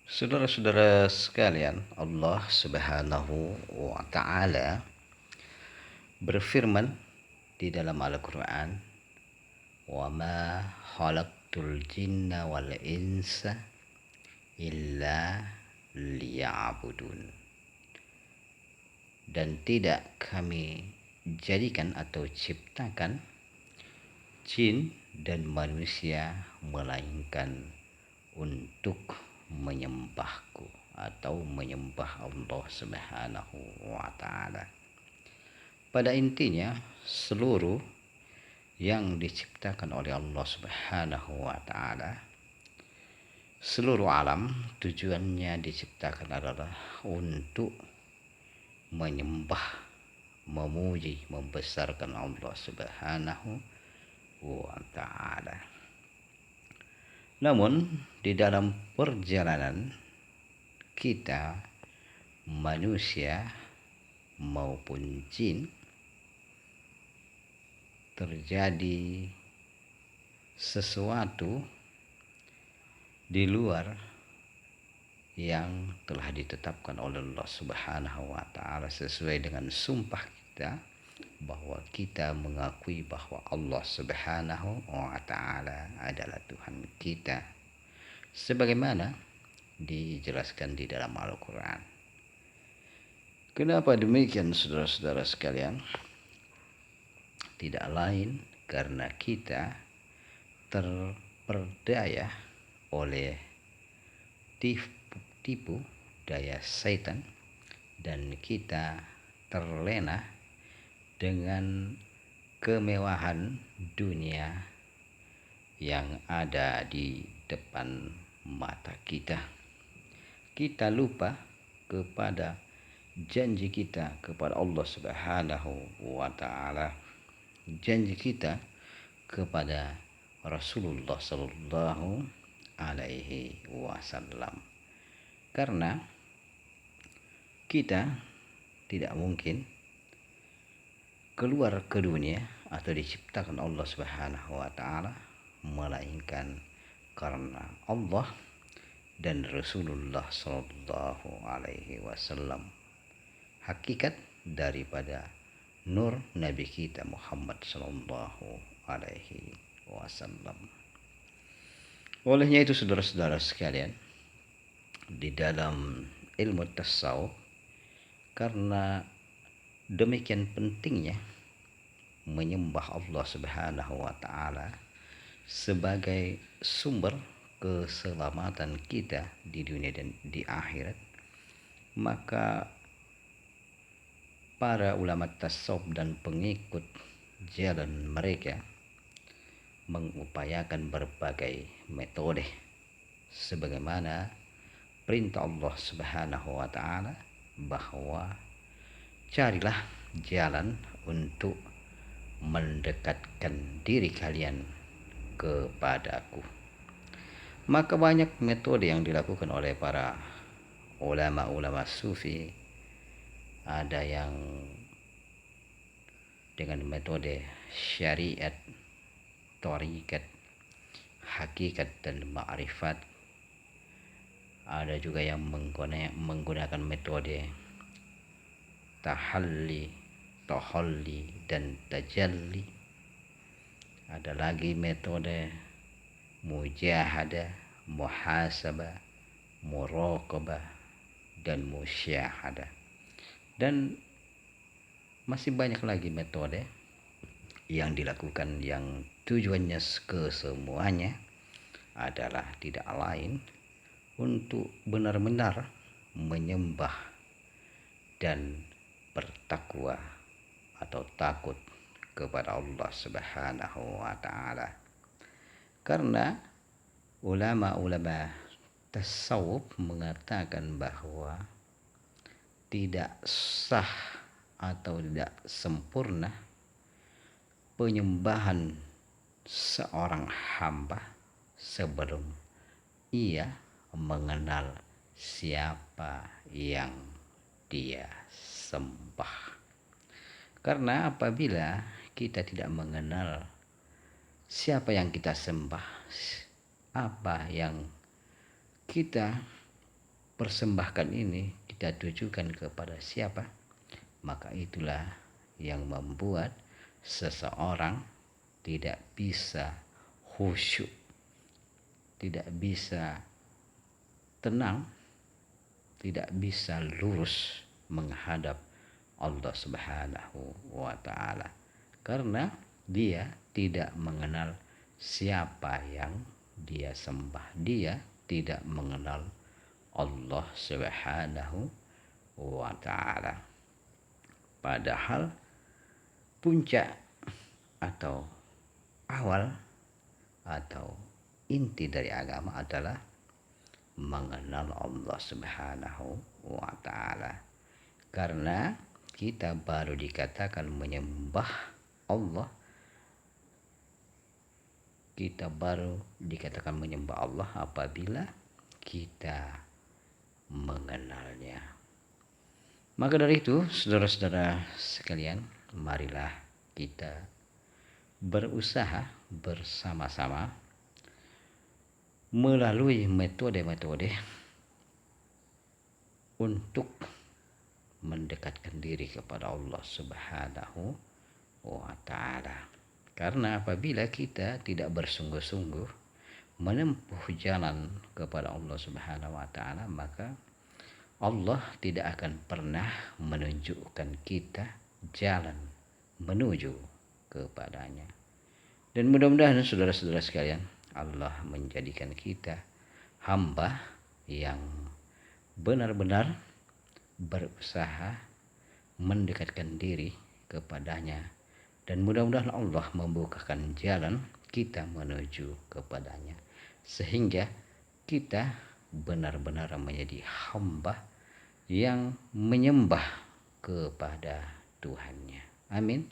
Saudara-saudara sekalian, Allah Subhanahu wa taala berfirman di dalam Al-Qur'an, "Wa ma khalaqtul jinna wal insa illa liya'budun." Dan tidak kami jadikan atau ciptakan jin dan manusia melainkan untuk menyembahku atau menyembah Allah Subhanahu wa taala. Pada intinya, seluruh yang diciptakan oleh Allah Subhanahu wa taala, seluruh alam tujuannya diciptakan adalah untuk menyembah, memuji, membesarkan Allah Subhanahu wa taala. Namun di dalam perjalanan kita manusia maupun jin terjadi sesuatu di luar yang telah ditetapkan oleh Allah Subhanahu wa taala sesuai dengan sumpah kita bahwa kita mengakui bahwa Allah Subhanahu wa taala adalah Tuhan kita sebagaimana dijelaskan di dalam Al-Qur'an. Kenapa demikian, saudara-saudara sekalian? Tidak lain karena kita terperdaya oleh tipu daya setan dan kita terlena dengan kemewahan dunia yang ada di depan mata kita. Kita lupa kepada janji kita kepada Allah Subhanahu wa taala, janji kita kepada Rasulullah sallallahu alaihi wasallam. Karena kita tidak mungkin keluar ke dunia atau diciptakan Allah Subhanahu wa taala melainkan karena Allah dan Rasulullah sallallahu alaihi wasallam. Hakikat daripada nur Nabi kita Muhammad sallallahu alaihi wasallam. Olehnya itu, saudara-saudara sekalian, di dalam ilmu tasawuf, karena demikian pentingnya menyembah Allah Subhanahu wa taala sebagai sumber keselamatan kita di dunia dan di akhirat, maka para ulama tasawuf dan pengikut jalan mereka mengupayakan berbagai metode sebagaimana perintah Allah Subhanahu wa taala bahwa carilah jalan untuk mendekatkan diri kalian kepadaku. Maka banyak metode yang dilakukan oleh para ulama-ulama sufi. Ada yang dengan metode syariat, thariqat, hakikat dan ma'rifat. Ada juga yang menggunakan metode tahalli, tahalli dan tajalli. Ada lagi metode mujahadah, muhasabah, muraqabah dan musyahadah. Dan masih banyak lagi metode yang dilakukan yang tujuannya kesemuanya adalah tidak lain untuk benar-benar menyembah dan bertakwa atau takut kepada Allah Subhanahu wa taala. Karena ulama-ulama tasawuf mengatakan bahwa tidak sah atau tidak sempurna penyembahan seorang hamba sebelum ia mengenal siapa yang dia sembah. Karena apabila kita tidak mengenal siapa yang kita sembah, apa yang kita persembahkan ini kita tujukan kepada siapa, maka itulah yang membuat seseorang tidak bisa khusyuk, tidak bisa tenang, tidak bisa lurus menghadap Allah Subhanahu wa Ta'ala, karena dia tidak mengenal siapa yang dia sembah. Dia tidak mengenal Allah Subhanahu wa Ta'ala. Padahal puncak atau awal atau inti dari agama adalah mengenal Allah Subhanahu wa Ta'ala. Karena kita baru dikatakan menyembah Allah, kita baru dikatakan menyembah Allah apabila kita mengenalnya. Maka dari itu, saudara-saudara sekalian, marilah kita berusaha bersama-sama melalui metode-metode untuk mendekatkan diri kepada Allah Subhanahu wa Ta'ala. Karena apabila kita tidak bersungguh-sungguh menempuh jalan kepada Allah Subhanahu wa Ta'ala, maka Allah tidak akan pernah menunjukkan kita jalan menuju kepadanya. Dan mudah-mudahan saudara-saudara sekalian, Allah menjadikan kita hamba yang benar-benar berusaha mendekatkan diri kepadanya, dan mudah-mudahan Allah membukakan jalan kita menuju kepadanya, sehingga kita benar-benar menjadi hamba yang menyembah kepada Tuhannya. Amin.